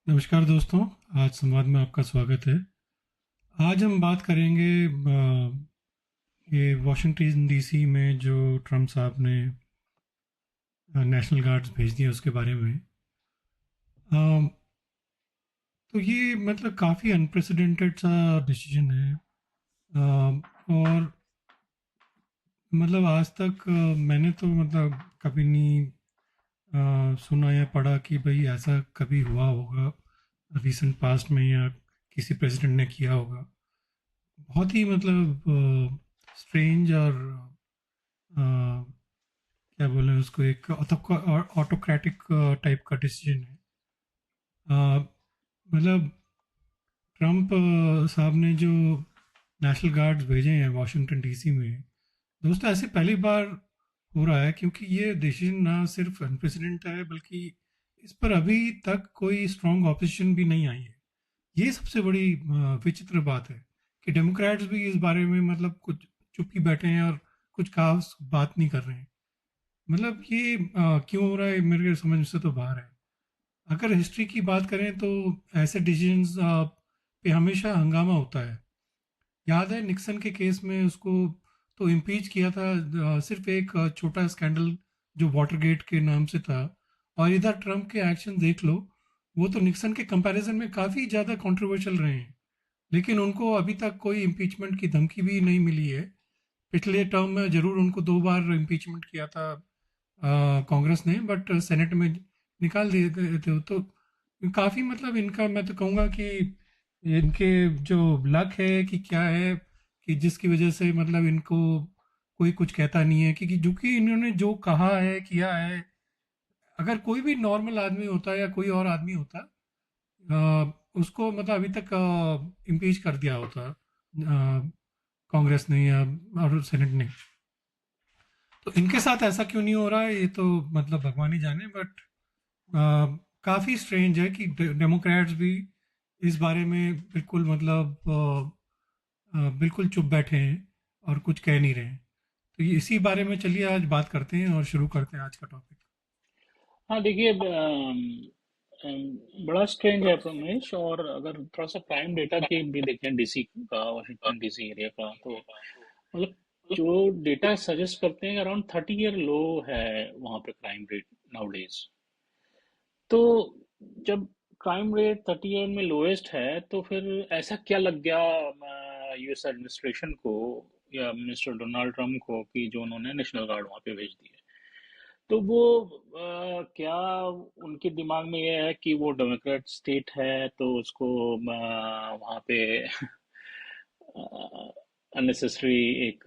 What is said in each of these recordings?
नमस्कार दोस्तों। आज संवाद में आपका स्वागत है। आज हम बात करेंगे ये वॉशिंगटन डीसी में जो ट्रम्प साहब ने नेशनल गार्ड्स भेज दिए उसके बारे में। अ, तो ये मतलब काफ़ी अनप्रेसिडेंटेड सा डिसीजन है। और मतलब आज तक मैंने तो मतलब कभी नहीं सुना या पढ़ा कि भाई ऐसा कभी हुआ होगा रिसेंट पास्ट में, या किसी प्रेसिडेंट ने किया होगा। बहुत ही मतलब स्ट्रेंज और क्या बोलें उसको, एक ऑटोक्रेटिक टाइप का डिसीजन है। मतलब ट्रम्प साहब ने जो नेशनल गार्ड्स भेजे हैं वाशिंगटन डीसी में, दोस्तों ऐसे पहली बार हो रहा है, क्योंकि ये डिसीजन ना सिर्फ अनप्रेसिडेंट है बल्कि इस पर अभी तक कोई स्ट्रॉन्ग ऑपोजिशन भी नहीं आई है। ये सबसे बड़ी विचित्र बात है कि डेमोक्रेट्स भी इस बारे में मतलब कुछ चुप ही बैठे हैं और कुछ खास बात नहीं कर रहे हैं। मतलब ये क्यों हो रहा है मेरे समझ से तो बाहर है। अगर हिस्ट्री की बात करें तो ऐसे डिसीजंस पे हमेशा हंगामा होता है। याद है निक्सन के केस में उसको तो इम्पीच किया था, सिर्फ एक छोटा स्कैंडल जो वाटरगेट के नाम से था। और इधर ट्रम्प के एक्शन देख लो, वो तो निक्सन के कंपैरिजन में काफ़ी ज़्यादा कंट्रोवर्शियल रहे हैं, लेकिन उनको अभी तक कोई इम्पीचमेंट की धमकी भी नहीं मिली है। पिछले टर्म में जरूर उनको 2 बार इम्पीचमेंट किया था कांग्रेस ने, बट सेनेट में निकाल दिए गए थे। तो काफ़ी मतलब इनका मैं तो कहूँगा कि इनके जो लक है कि क्या है, कि जिसकी वजह से मतलब इनको कोई कुछ कहता नहीं है, क्योंकि जो कि इन्होंने जो कहा है किया है, अगर कोई भी नॉर्मल आदमी होता या कोई और आदमी होता उसको मतलब अभी तक इम्पीच कर दिया होता कांग्रेस ने या और सेनेट ने। तो इनके साथ ऐसा क्यों नहीं हो रहा है ये तो मतलब भगवान ही जाने। बट काफ़ी स्ट्रेंज है कि डेमोक्रेट्स भी इस बारे में बिल्कुल मतलब बिल्कुल चुप बैठे हैं और कुछ कह नहीं रहे हैं। तो ये इसी बारे में चलिए आज बात करते हैं और शुरू करते हैं आज का टॉपिक। हाँ देखिए बड़ा स्ट्रेंज है रमेश। और अगर थोड़ा सा क्राइम डेटा की भी देखें डीसी का, वाशिंगटन डीसी एरिया का, तो मतलब जो डेटा सजेस्ट करते हैं अराउंड 30 ईयर लो है वहाँ पे क्राइम रेट नाउ डेज। तो जब क्राइम रेट 30 ईयर में लोएस्ट है तो फिर ऐसा क्या लग गया यूएस एडमिनिस्ट्रेशन को या मिनिस्टर डोनाल्ड ट्रम्प को कि जो उन्होंने नेशनल गार्ड वहाँ पे भेज दिए। तो वो क्या उनके दिमाग में ये है कि वो डेमोक्रेट स्टेट है तो उसको वहाँ पे अननेसेसरी एक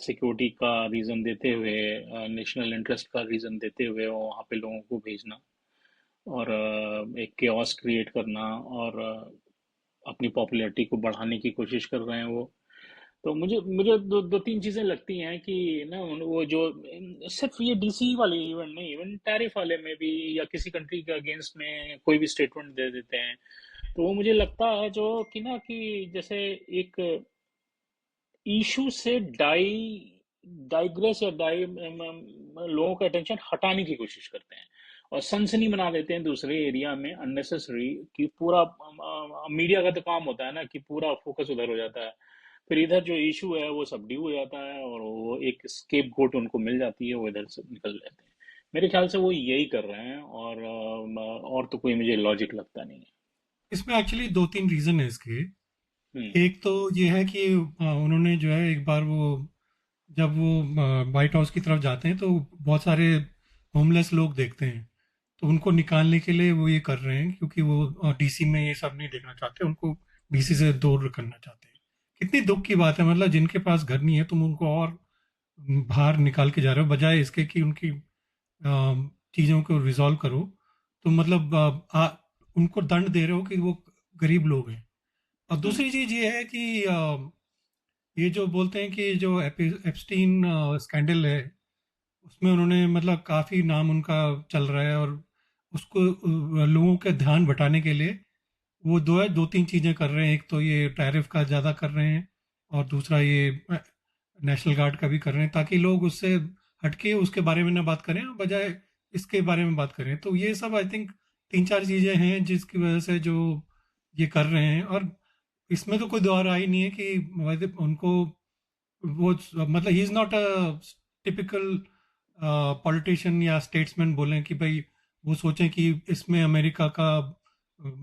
सिक्योरिटी का रीज़न देते हुए, नेशनल इंटरेस्ट का रीज़न देते हुए वो वहाँ पे लोगों को भेजना और एक केओस क्रिएट करना और अपनी पॉपुलैरिटी को बढ़ाने की कोशिश कर रहे हैं वो। तो मुझे मुझे दो दो तीन चीजें लगती हैं कि ना वो जो सिर्फ ये डीसी वाले इवेंट नहीं, इवन टैरिफ वाले में भी या किसी कंट्री के अगेंस्ट में कोई भी स्टेटमेंट दे देते हैं तो वो मुझे लगता है जो कि ना कि जैसे एक इशू से डाइग्रेस या लोगों का अटेंशन हटाने की कोशिश करते हैं और सनसनी बना देते हैं दूसरे एरिया में अननेसेसरी, कि पूरा मीडिया का तो काम होता है ना कि पूरा फोकस उधर हो जाता है। फिर इधर जो इशू है वो सबड्यू हो जाता है और वो एक स्केप गोट उनको मिल जाती है, वो इधर से निकल जाते हैं। मेरे ख्याल से वो यही कर रहे हैं और तो कोई मुझे लॉजिक लगता नहीं है। इसमें एक्चुअली 2-3 रीज़न है इसके। हम्म। एक तो ये है कि उन्होंने जो है एक बार वो जब वो व्हाइट हाउस की तरफ जाते हैं तो बहुत सारे होमलेस लोग देखते हैं, तो उनको निकालने के लिए वो ये कर रहे हैं, क्योंकि वो डीसी में ये सब नहीं देखना चाहते, उनको डीसी से दूर करना चाहते हैं। कितनी दुख की बात है, मतलब जिनके पास घर नहीं है तुम उनको और बाहर निकाल के जा रहे हो, बजाय इसके कि उनकी चीज़ों को रिजॉल्व करो। तो मतलब उनको दंड दे रहे हो कि वो गरीब लोग हैं। और हम्म। दूसरी चीज़ ये है कि ये जो बोलते हैं कि जो एप्स्टीन स्कैंडल है, उसमें उन्होंने मतलब काफ़ी नाम उनका चल रहा है, और उसको लोगों का ध्यान भटाने के लिए वो 2-3 चीज़ें कर रहे हैं। एक तो ये टैरिफ का ज़्यादा कर रहे हैं, और दूसरा ये नेशनल गार्ड का भी कर रहे हैं, ताकि लोग उससे हटके उसके बारे में ना बात करें, बजाय इसके बारे में बात करें। तो ये सब आई थिंक तीन चार चीजें हैं जिसकी वजह से जो ये कर रहे हैं। और इसमें तो कोई दो राय नहीं है कि उनको वो मतलब he is not a typical politician या स्टेट्समैन बोलें कि भाई वो सोचें कि इसमें अमेरिका का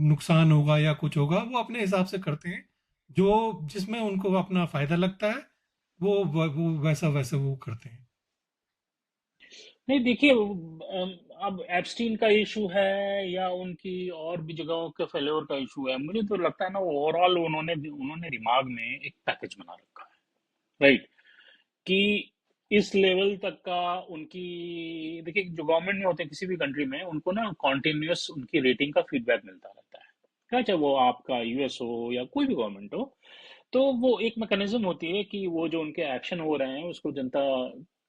नुकसान होगा या कुछ होगा। वो अपने हिसाब से करते हैं, जो जिसमें उनको अपना फायदा लगता है वो वैसा वैसे वो करते हैं। नहीं देखिए, अब एप्स्टीन का इशू है या उनकी और भी जगहों के फेल्योर का इशू है, मुझे तो लगता है ना ओवरऑल उन्होंने उन्होंने दिमाग में एक पैकेज बना रखा है, राइट? कि इस लेवल तक का उनकी, देखिए जो गवर्नमेंट में होते हैं किसी भी कंट्री में, उनको ना कॉन्टिन्यूस उनकी रेटिंग का फीडबैक मिलता रहता है, क्या चाहे वो आपका यूएस हो या कोई भी गवर्नमेंट हो। तो वो एक मैकेनिज्म होती है कि वो जो उनके एक्शन हो रहे हैं उसको जनता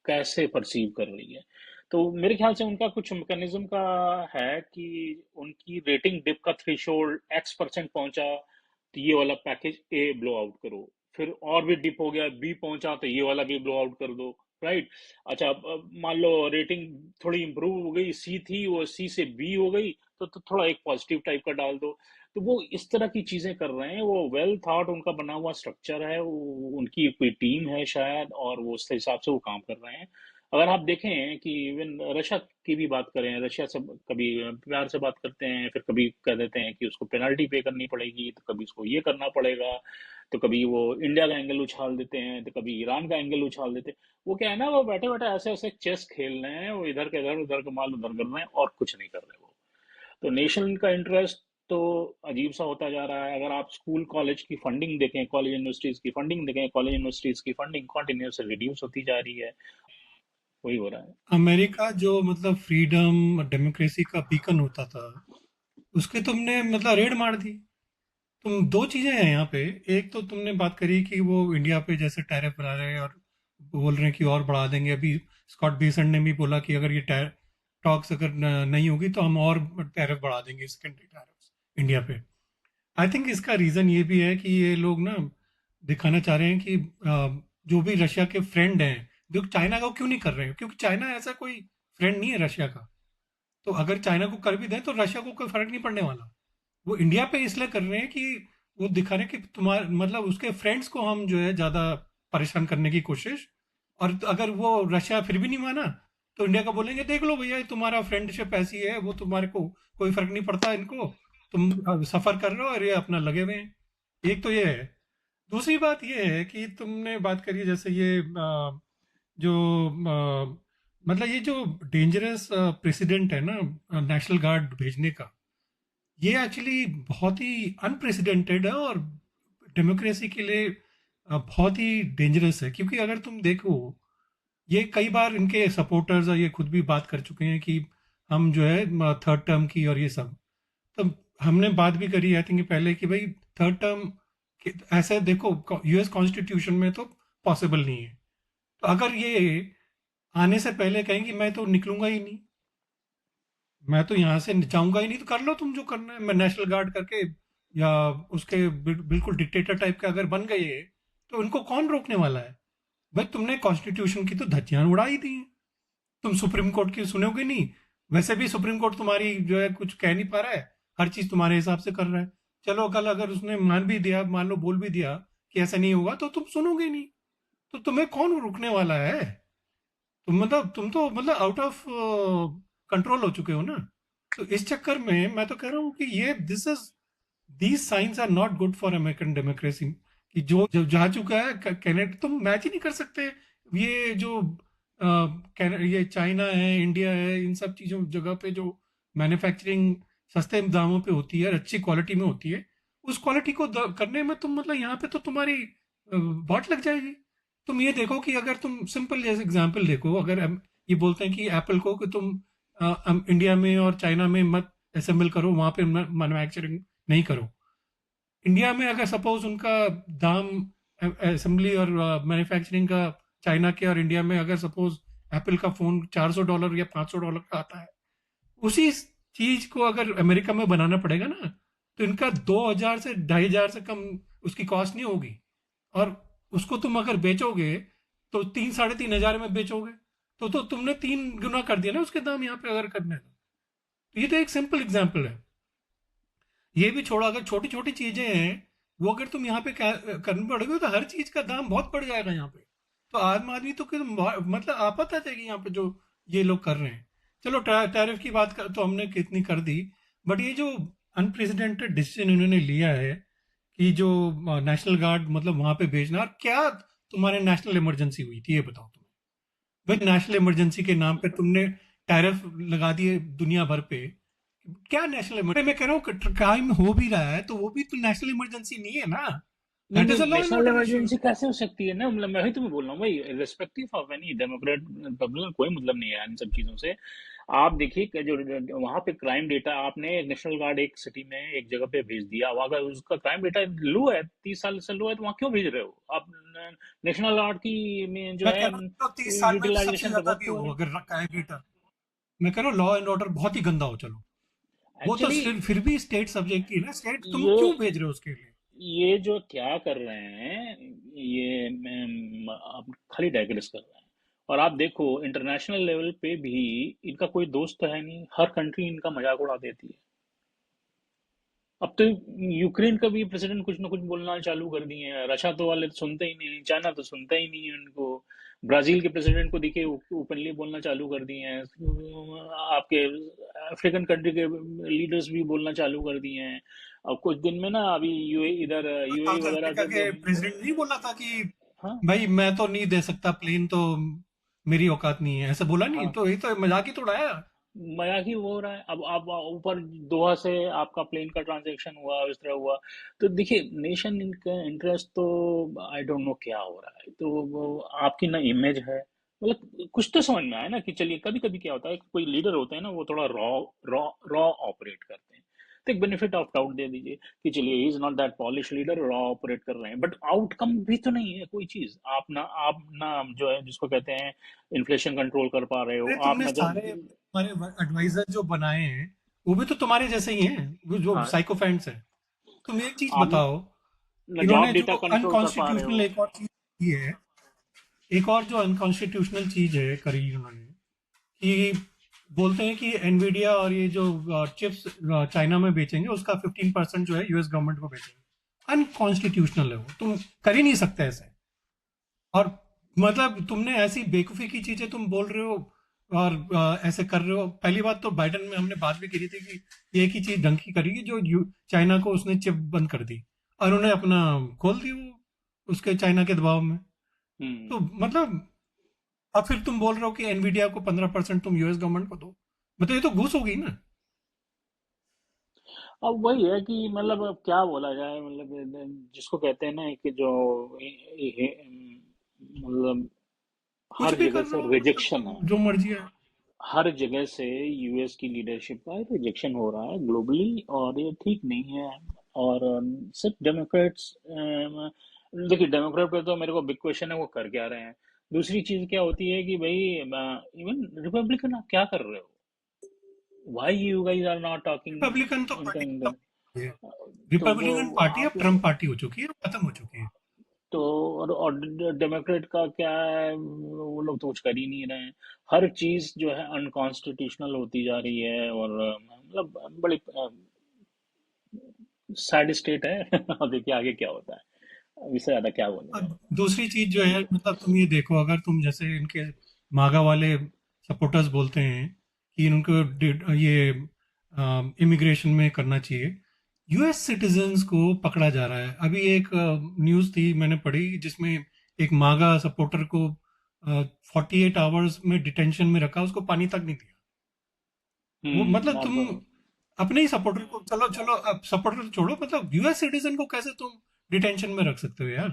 कैसे परसीव कर रही है। तो मेरे ख्याल से उनका कुछ मैकेनिज्म का है कि उनकी रेटिंग डिप का थ्रेशोल्ड X% पहुंचा तो ये वाला पैकेज ए ब्लो आउट करो, फिर और भी डिप हो गया, बी पहुंचा तो ये वाला भी ब्लो आउट कर दो, राइट? अच्छा, अब मान लो रेटिंग थोड़ी इंप्रूव हो गई, सी थी वो सी से बी हो गई, तो थोड़ा एक पॉजिटिव टाइप का डाल दो। तो वो इस तरह की चीजें कर रहे हैं, वो वेल थॉट उनका बना हुआ स्ट्रक्चर है, उनकी कोई टीम है शायद, और वो उस हिसाब से वो काम कर रहे हैं। अगर आप देखें कि इवन रशिया की भी बात करें, रशिया से कभी प्यार से बात करते हैं, फिर कभी कह देते हैं कि उसको पेनल्टी पे करनी पड़ेगी, तो कभी उसको ये करना पड़ेगा, तो कभी वो इंडिया का एंगल उछाल देते हैं, तो कभी ईरान का एंगल उछाल देते हैं। वो क्या है ना, वो बैठे बैठे ऐसे ऐसे चेस खेल रहे हैं, वो इधर के इधर, उधर का माल उधर कर रहे हैं, और कुछ नहीं कर रहे वो। तो नेशन का इंटरेस्ट तो अजीब सा होता जा रहा है। अगर आप स्कूल कॉलेज की फंडिंग देखें, कॉलेज यूनिवर्सिटीज की फंडिंग देखें, कॉलेज यूनिवर्सिटीज की फंडिंग कॉन्टिन्यूस रिड्यूस होती जा रही है, वही हो रहा है। अमेरिका जो मतलब फ्रीडम डेमोक्रेसी का बीकन होता था, उसके तुमने मतलब रेड मार दी। तुम दो चीजें हैं यहाँ पे। एक तो तुमने बात करी कि वो इंडिया पे जैसे टैरिफ बढ़ा रहे हैं और बोल रहे हैं कि और बढ़ा देंगे। अभी स्कॉट बेसेंट ने भी बोला कि अगर ये टॉक्स अगर नहीं होगी तो हम और टैरिफ बढ़ा देंगे, सेकेंडरी टैरिफ इंडिया पे। आई थिंक इसका रीजन ये भी है कि ये लोग ना दिखाना चाह रहे हैं कि जो भी रशिया के फ्रेंड हैं, जो चाइना का क्यों नहीं कर रहे हैं, क्योंकि चाइना ऐसा कोई फ्रेंड नहीं है रशिया का। तो अगर चाइना को कर भी दें तो रशिया को कोई फर्क नहीं पड़ने वाला। वो इंडिया पे इसलिए कर रहे हैं कि वो दिखा रहे हैं कि तुम्हारे मतलब उसके फ्रेंड्स को हम जो है ज्यादा परेशान करने की कोशिश। और तो अगर वो रशिया फिर भी नहीं माना तो इंडिया का बोलेंगे देख लो भैया, ये तुम्हारा फ्रेंडशिप ऐसी है, वो तुम्हारे को कोई फर्क नहीं पड़ता इनको, तुम सफर कर रहे हो और ये अपना लगे हुए हैं। एक तो ये है। दूसरी बात ये है कि तुमने बात करी जैसे ये जो मतलब ये जो डेंजरस प्रेसिडेंट है ना नेशनल गार्ड भेजने का, ये एक्चुअली बहुत ही अनप्रेसिडेंटेड है और डेमोक्रेसी के लिए बहुत ही डेंजरस है। क्योंकि अगर तुम देखो, ये कई बार इनके सपोर्टर्स और ये खुद भी बात कर चुके हैं कि हम जो है थर्ड टर्म की और ये सब। तो हमने बात भी करी आई थिंक पहले कि भाई थर्ड टर्म ऐसे देखो यूएस कॉन्स्टिट्यूशन में तो पॉसिबल नहीं है। तो अगर ये आने से पहले कहें कि मैं तो निकलूंगा ही नहीं, मैं तो यहाँ से जाऊंगा ही नहीं, तो कर लो तुम जो करना है। मैं नेशनल गार्ड करके या उसके बिल्कुल डिक्टेटर टाइप के अगर बन गए तो उनको कौन रोकने वाला है? भाई तुमने कॉन्स्टिट्यूशन की तो धज्जियां उड़ा ही दी हैं। तुम सुप्रीम कोर्ट की सुनोगे नहीं। वैसे भी सुप्रीम कोर्ट तुम्हारी जो है कुछ कह नहीं पा रहा है, हर चीज तुम्हारे हिसाब से कर रहा है। चलो कल अगर उसने मान भी दिया, मान लो बोल भी दिया कि ऐसा नहीं होगा, तो तुम सुनोगे नहीं। तो तुम्हें कौन रोकने वाला है? तुम तो मतलब आउट ऑफ कंट्रोल हो चुके हो ना। तो इस चक्कर में मैं तो कह रहा हूँ कि ये this is these signs are not good for American democracy. कि जो जो जा चुका है कैनेडा तुम मैच ही नहीं कर सकते। ये जो ये चाइना है, इंडिया है, इन सब चीजों जगह पे जो मैन्युफैक्चरिंग सस्ते दामों पे होती है और अच्छी क्वालिटी में होती है, उस क्वालिटी को करने में तुम मतलब यहाँ पे तो तुम्हारी बाट लग जाएगी। तुम ये देखो कि अगर तुम सिंपल जैसे एग्जांपल देखो, अगर हम ये बोलते हैं कि एप्पल को कि तुम इंडिया में और चाइना में मत असेंबल करो, वहां पे मैन्युफैक्चरिंग नहीं करो। इंडिया में अगर सपोज उनका दाम असेंबली और मैन्युफैक्चरिंग का चाइना के और इंडिया में अगर सपोज एप्पल का फोन $400 या $500 का आता है, उसी चीज को अगर अमेरिका में बनाना पड़ेगा ना, तो इनका 2,000 से 2,500 से कम उसकी कॉस्ट नहीं होगी। और उसको तुम अगर बेचोगे तो 3-3,500 में बेचोगे। तो तुमने 3 गुना कर दिया ना उसके दाम यहाँ पे अगर करने हैं। तो ये तो एक सिंपल एग्जाम्पल है। ये भी छोड़ा, अगर छोटी छोटी चीजें हैं वो अगर तुम यहाँ पे करने पड़ोगे तो हर चीज का दाम बहुत बढ़ जाएगा यहाँ पे। तो आम आदमी तो मतलब आपत आ जाएगी यहाँ पे जो ये लोग कर रहे हैं। चलो टैरिफ की बात तो हमने कितनी कर दी, बट ये जो अनप्रेसिडेंटेड डिसीजन इन्होंने लिया है कि जो नेशनल गार्ड मतलब वहां पे भेजना, और क्या तुम्हारे नेशनल इमरजेंसी हुई थी ये बताओ तुम। भाई नेशनल इमरजेंसी के नाम पे तुमने टैरिफ लगा दिए दुनिया भर पे। क्या नेशनल इमरजेंसी, मैं कह रहा हूँ क्राइम हो भी रहा है तो वो भी तो नेशनल इमरजेंसी नहीं है ना। नहीं दैट इज नहीं, a law and national order issue. Emergency कैसे हो सकती है ना, मतलब मैं ही तुम्हें बोल रहा हूँ भाई, respective of any Democrat Republican कोई मतलब नहीं है इन सब चीज़ों से। आप देखिए कि जो वहाँ पे क्राइम डेटा, आपने नेशनल गार्ड एक सिटी में एक जगह पे भेज दिया, वहाँ का उसका क्राइम डेटा लो है, 30 साल से लो है, तो वहाँ क्यों भेज रहे हो आप? नेशनल गार्ड की में जो मैं है कह रहा हूँ 30 साल में सबसे यूटिलाइजेशन तो ज्यादा बहुत भी पुअर हो है अगर कैलकुलेटर। मैं कह रहा हूँ लॉ एंड ऑर्डर बहुत ही गंदा हो, चलो वो तो एक्चुअली। फिर भी स्टेट सब्जेक्ट की है ना, स्टेट तुम ये क्यों भेज रहे हो उसके लिए। ये जो क्या कर रहे हैं, ये आप खाली डाइग्रेस कर रहे हैं। और आप देखो इंटरनेशनल लेवल पे भी इनका कोई दोस्त तो है नहीं, हर कंट्री इनका मजाक उड़ा देती है। अब तो यूक्रेन का भी प्रेसिडेंट कुछ ना कुछ बोलना चालू कर दिए हैं, रशिया तो वाले तो सुनते ही नहीं, चाइना तो सुनता ही नहीं है उनको। ब्राजील के प्रेसिडेंट को दिखे ओपनली बोलना चालू कर दिए हैं, आपके अफ्रीकन कंट्री के लीडर्स भी बोलना चालू कर दिए हैं। अब कुछ दिन में ना अभी यूए इधर यूएई साउथ वगैरह अफ्रीका जब के प्रेसिडेंट नहीं बोला था कि हाँ भाई मैं तो नहीं दे सकता प्लेन, तो मेरी औकात नहीं है, ऐसा बोला नहीं, हाँ, तो ये तो मजाक ही तो उड़ाया। मजाक ही वो हो रहा है। अब आप ऊपर दोहा से आपका प्लेन का ट्रांजैक्शन हुआ, इस तरह हुआ। तो देखिए नेशन इनका इंटरेस्ट तो आई डोंट नो क्या हो रहा है, तो वो आपकी ना इमेज है, मतलब कुछ तो समझ में आया ना कि चलिए कभी कभी क्या होता है कि कोई लीडर होते हैं ना, वो थोड़ा रॉ रॉ रॉ ऑपरेट करते हैं, तो एक बेनिफिट ऑफ डाउट दे दीजिए कि चलिए he is not that polish leader, raw operate कर रहे हैं, बट आउटकम भी तो नहीं है कोई चीज। आप ना जो है जिसको कहते हैं इन्फ्लेशन कंट्रोल कर पा रहे हो, अरे आप तुमने ना जब सारे तुम्हारे एडवाइजर जो बनाए हैं वो भी तो तुम्हारे जैसे ही हैं, वो जो हाँ साइकोफेंट्स हैं। तुम एक चीज आप बताओ, ना जॉब इन्होंने डेटा जो कंट्रोल कर पा रहे अनकॉन्स्टिट्यूशनल हो। एक और चीज की है, एक और जो अनकॉन्स्टिट्यूशनल चीज है करी इन्होंने, कि बोलते हैं कि एनवीडिया और ये जो चिप्स चाइना में बेचेंगे उसका 15% जो है यूएस गवर्नमेंट को बेचेंगे। अनकॉन्स्टिट्यूशनल है वो, तुम कर ही नहीं सकते ऐसे। और मतलब तुमने ऐसी बेवकूफ़ी की चीज़ें तुम बोल रहे हो और ऐसे कर रहे हो। पहली बात तो बाइडन में हमने बात भी करी थी कि ये एक ही चीज़ ढंग की करी कि जो चाइना को उसने चिप बंद कर दी और उन्हें अपना खोल दी वो उसके चाइना के दबाव में। तो हम्म। मतलब अब फिर तुम बोल रहे हो कि एनवीडिया को 15% तुम यूएस गवर्नमेंट को दो, मतलब ये तो घूस होगी ना। अब वही है कि मतलब अब क्या बोला जाए, मतलब जिसको कहते हैं ना कि जो मतलब कुछ हर भी जगह कर रहे से हो मतलब रिजेक्शन है, तुम जो मर्जी है। हर जगह से यूएस की लीडरशिप का रिजेक्शन हो रहा है ग्लोबली, और ये ठीक नहीं है। और सिर्फ डेमोक्रेट्स, देखिए डेमोक्रेट पे तो मेरे को बिग क्वेश्चन है वो कर क्या रहे हैं। दूसरी चीज क्या होती है कि भाई इवन रिपब्लिकन आप क्या कर रहे हो, why you guys are not talking Republican तो इन पार्टी इन खत्म है, तो वो रिपब्लिकन पार्टी अब आप ट्रम्प पार्टी हो चुकी है, खत्म हो चुकी है। तो और डेमोक्रेट का क्या है, वो लोग तो कुछ कर ही नहीं रहे हैं। हर चीज जो है अनकॉन्स्टिट्यूशनल होती जा रही है, और मतलब बड़ी सैड स्टेट है। अब देखिए आगे क्या होता है, इससे ज्यादा क्या बोलेंगे हम। अब दूसरी चीज जो है मतलब तुम ये देखो, अगर तुम जैसे इनके मागा वाले सपोर्टर्स बोलते हैं कि इनको ये इमिग्रेशन में करना चाहिए, यूएस सिटीजन्स को पकड़ा जा रहा है। अभी एक न्यूज़ थी मैंने पढ़ी जिसमें एक मागा सपोर्टर को 48 आवर्स में डिटेंशन में रखा, उसको पानी तक नहीं दिया। वो मतलब अब तुम अपने ही सपोर्टर को, चलो चलो अब सपोर्टर छोड़ो, मतलब यूएस सिटीजन को कैसे तुम डिटेंशन में रख सकते हो यार।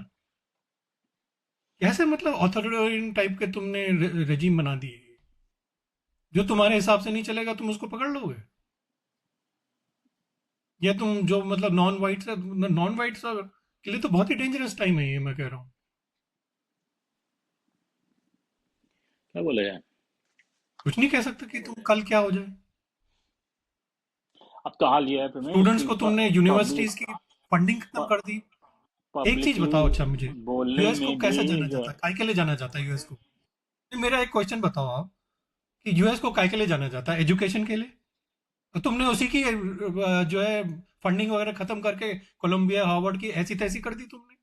कैसे मतलब ऑथोरिटेरियन टाइप के तुमने रेजीम बना दिए, जो तुम्हारे हिसाब से नहीं चलेगा तुम उसको पकड़ लोगे। या तुम जो मतलब नॉन वाइट्स के लिए तो बहुत ही डेंजरस टाइम है ये, मैं कह रहा हूँ। क्या बोला जाए। कुछ नहीं कह सकते कि तुम कल क्या हो जाए। अब तो हाल ये है प्रमेश स्टूडेंट्स कि को तुमने यूनिवर्सिटीज पब्लिक की फंडिंग खत्म कर दी। एक चीज पब्लिकली बताओ अच्छा मुझे, बोलने यूएस को में भी कैसे जाना जो जाता है, काय के लिए जाना जाता है यूएस को। मेरा एक क्वेश्चन बताओ आप, कि यूएस को काय के लिए जाना जाता है, एजुकेशन के लिए? तो तुमने उसी की जो है फंडिंग वगैरह खत्म करके कोलंबिया हार्वर्ड की ऐसी तैसी कर दी तुमने।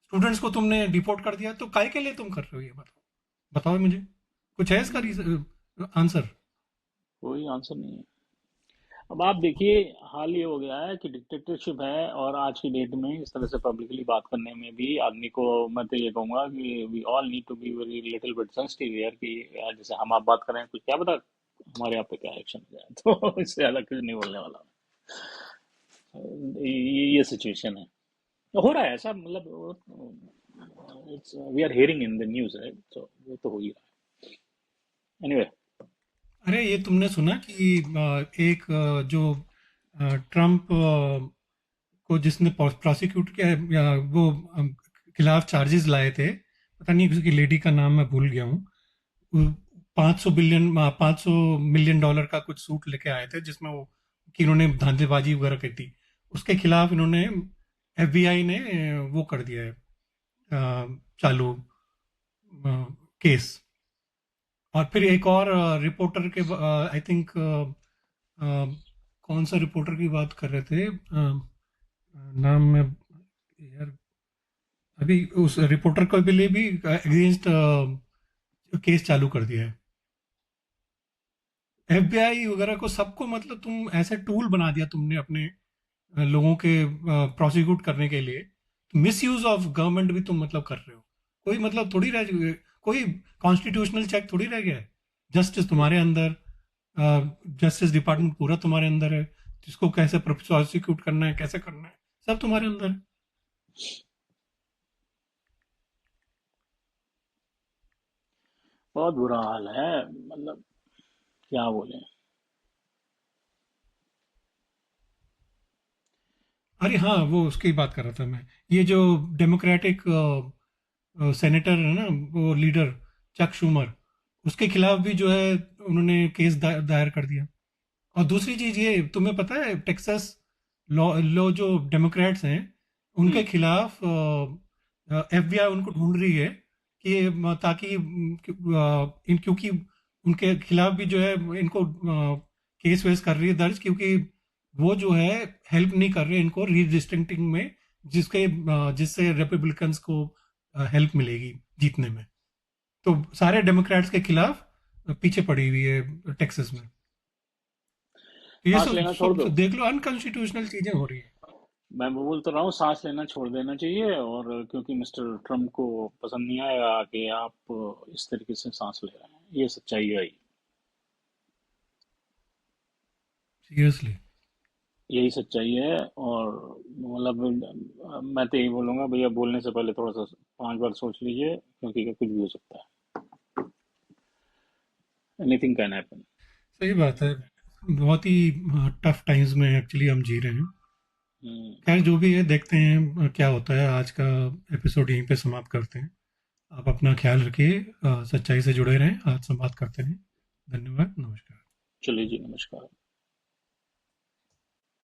स्टूडेंट्स को तुमने डिपोर्ट कर दिया, तो काय के लिए तुम कर रहे हो ये बताओ, बताओ मुझे। कुछ है इसका आंसर? कोई आंसर नहीं है। अब आप देखिए, हाल ये हो गया है कि डिक्टेटरशिप है, और आज की डेट में इस तरह से पब्लिकली बात करने में भी आदमी को, मैं तो ये कहूँगा कि we all need to be very little bit sensitive here, कि यार जैसे हम आप बात कर रहे हैं, कुछ क्या पता हमारे यहाँ पे क्या एक्शन हो जाए। तो इससे ज़्यादा कुछ नहीं बोलने वाला मैं। ये सिचुएशन है, हो रहा है ऐसा, मतलब it's we are hearing in the news, right? तो वो तो हो ही रहा है। एनीवे। अरे ये तुमने सुना कि एक जो ट्रम्प को जिसने प्रोसिक्यूट किया या वो खिलाफ चार्जेस लाए थे, पता नहीं उसकी लेडी का नाम मैं भूल गया हूँ। 500 मिलियन डॉलर का कुछ सूट लेके आए थे जिसमें वो कि इन्होंने धांधलीबाजी वगैरह की थी। उसके खिलाफ इन्होंने, एफबीआई ने वो कर दिया है चालू केस। और फिर एक और रिपोर्टर के, आई थिंक कौन सा रिपोर्टर की बात कर रहे थे, नाम में यार, अभी उस रिपोर्टर को भी लिए भी अगेंस्ट केस चालू कर दिया है। एफबीआई वगैरह को सबको, मतलब तुम ऐसे टूल बना दिया तुमने अपने लोगों के प्रोसिक्यूट करने के लिए। मिस यूज ऑफ गवर्नमेंट भी तुम मतलब कर रहे हो। कोई मतलब थोड़ी रह, कोई कॉन्स्टिट्यूशनल चेक थोड़ी रह गया है। जस्टिस तुम्हारे अंदर, जस्टिस डिपार्टमेंट पूरा तुम्हारे अंदर है। जिसको कैसे प्रोसिक्यूट करना है, कैसे करना है, सब तुम्हारे अंदर है। बहुत बुरा हाल है, मतलब क्या बोले। अरे हाँ, वो उसकी बात कर रहा था मैं। ये जो डेमोक्रेटिक सेनेटर है ना, वो लीडर चक शूमर, उसके खिलाफ भी जो है उन्होंने केस दायर कर दिया। और दूसरी चीज ये तुम्हें पता है, टेक्सास लॉ लॉ जो डेमोक्रेट्स हैं उनके हम्म। खिलाफ एफबीआई उनको ढूंढ रही है कि ताकि क्योंकि उनके खिलाफ भी जो है इनको केस वेस कर रही है दर्ज, क्योंकि वो जो है हेल्प नहीं कर रहे इनको रीडिस्ट्रिक्टिंग में, जिससे रिपब्लिकन्स को हेल्प मिलेगी जीतने में। तो सारे डेमोक्रेट्स के खिलाफ पीछे पड़ी हुई है टेक्सास में। तो ये सांस सब लेना छोड़ दो। देख लो, अनकॉन्स्टिट्यूशनल चीजें हो रही है। मैं बोल तो रहा हूँ, सांस लेना छोड़ देना चाहिए, और क्योंकि मिस्टर ट्रम्प को पसंद नहीं आएगा कि आप इस तरीके से सांस ले रहे हैं, ये सच्चाई है। सीरियसली। यही सच्चाई है। और मतलब मैं तो यही बोलूँगा, भैया बोलने से पहले थोड़ा सा 5 बार सोच लीजिए, क्योंकि कुछ भी हो सकता है। Anything can happen. सही बात है। बहुत ही टफ टाइम्स में एक्चुअली हम जी रहे हैं। हम्म। खैर जो भी है, देखते हैं क्या होता है। आज का एपिसोड यहीं पे समाप्त करते हैं। आप अपना ख्याल रखिए, सच्चाई से जुड़े रहें। आज संवाद करते हैं। धन्यवाद, नमस्कार। चलिए जी, नमस्कार।